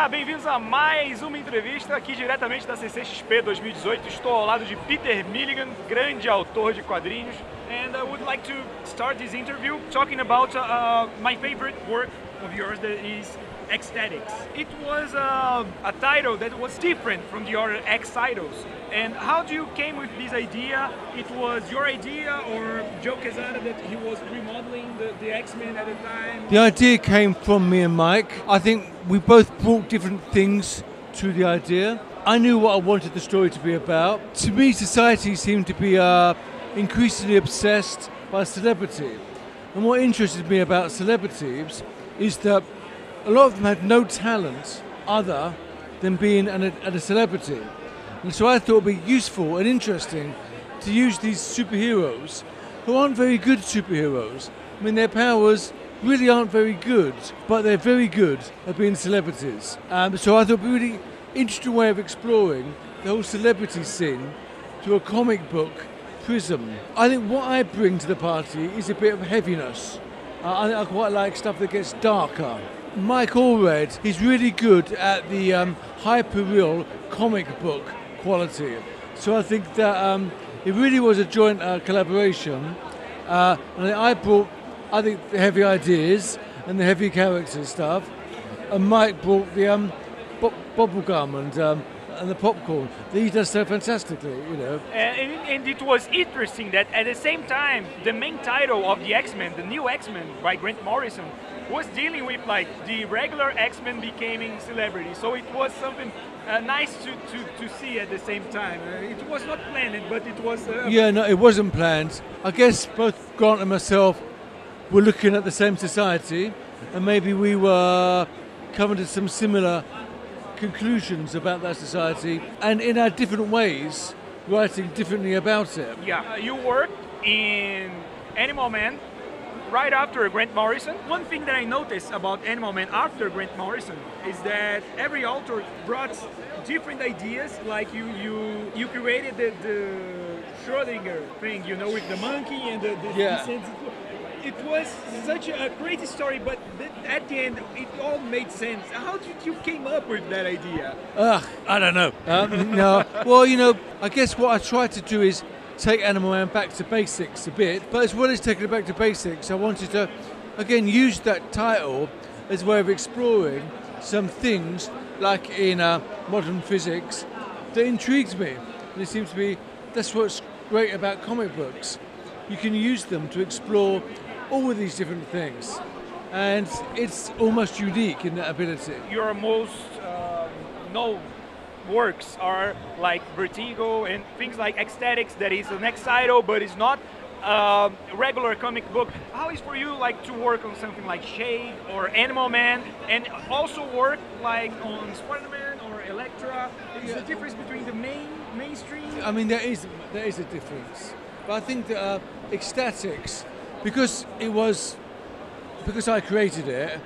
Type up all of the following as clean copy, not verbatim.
bem-vindos a mais uma entrevista aqui diretamente da CCXP 2018. Estou ao lado de Peter Milligan, grande autor de quadrinhos. And I would like to start this interview talking about my favorite work of yours, that is X-táticos. It was a title that was different from the other X titles. And how do you came with this idea? It was your idea or Joe Quesada that he was remodeling the X-Men at the time? The idea came from me and Mike. I think we both brought different things to the idea. I knew what I wanted the story to be about. To me, society seemed to be increasingly obsessed by celebrity. And what interested me about celebrities is that a lot of them had no talent other than being a celebrity. And so I thought it would be useful and interesting to use these superheroes who aren't very good superheroes. I mean, their powers really aren't very good, but they're very good at being celebrities. So I thought it would be a really interesting way of exploring the whole celebrity scene through a comic book prism. I think what I bring to the party is a bit of heaviness. I quite like stuff that gets darker. Mike Allred, he's really good at the hyper-real comic book quality. So I think that it really was a joint collaboration. And I brought, I think, the heavy ideas and the heavy character stuff. And Mike brought the bubblegum and the popcorn. He does so fantastically, you know. And it was interesting that at the same time, the main title of the X-Men, the new X-Men by Grant Morrison, was dealing with like the regular X-Men becoming celebrities. So it was something nice to see at the same time. It was not planned, but it was... Yeah, no, it wasn't planned. I guess both Grant and myself were looking at the same society, and maybe we were coming to some similar conclusions about that society, and in our different ways, writing differently about it. Yeah, you worked in Animal Man right after Grant Morrison. One thing that I noticed about Animal Man after Grant Morrison is that every author brought different ideas. Like you created the Schrödinger thing, you know, with the monkey and the descent. It was such a great story, but at the end, it all made sense. How did you came up with that idea? I don't know. No. Well, you know, I guess what I tried to do is take Animal Man back to basics a bit, but as well as taking it back to basics, I wanted to, again, use that title as a way of exploring some things, like in modern physics, that intrigued me. And it seems to be, that's what's great about comic books. You can use them to explore all of these different things, and it's almost unique in that ability. Your most known works are like Vertigo and things like X-táticos, that is an X title, but it's not a regular comic book. How is for you like to work on something like Shade or Animal Man, and also work like on Spider-Man or Elektra? Is the difference between the mainstream? I mean, there is a difference, but I think that X-táticos, because I created it,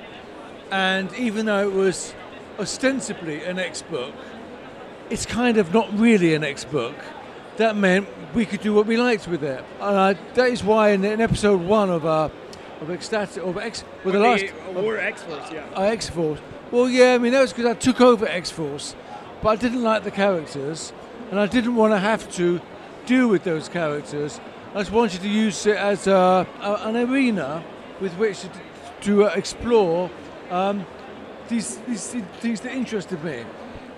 and even though it was ostensibly an X book, it's kind of not really an X book. That meant we could do what we liked with it. That is why in episode 1 of X-táticos, X-Force, yeah. X-Force. Well, yeah, I mean, that was because I took over X-Force, but I didn't like the characters, and I didn't want to have to deal with those characters. I just wanted to use it as an arena with which to explore these things that interested me.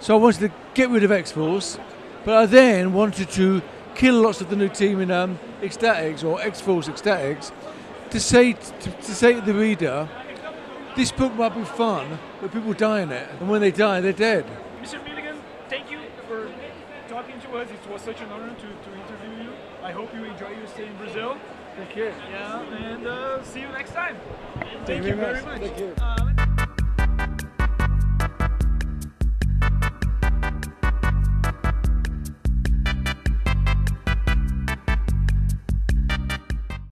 So I wanted to get rid of X-Force, but I then wanted to kill lots of the new team in X-táticos or X-Force X-táticos to say to the reader, this book might be fun, but people die in it, and when they die, they're dead. Mr. Milligan, thank you for talking to us. It was such an honor to interview you. I hope you enjoy your stay in Brazil. Thank you. Yeah, and see you next time. Thank you very much. Thank you.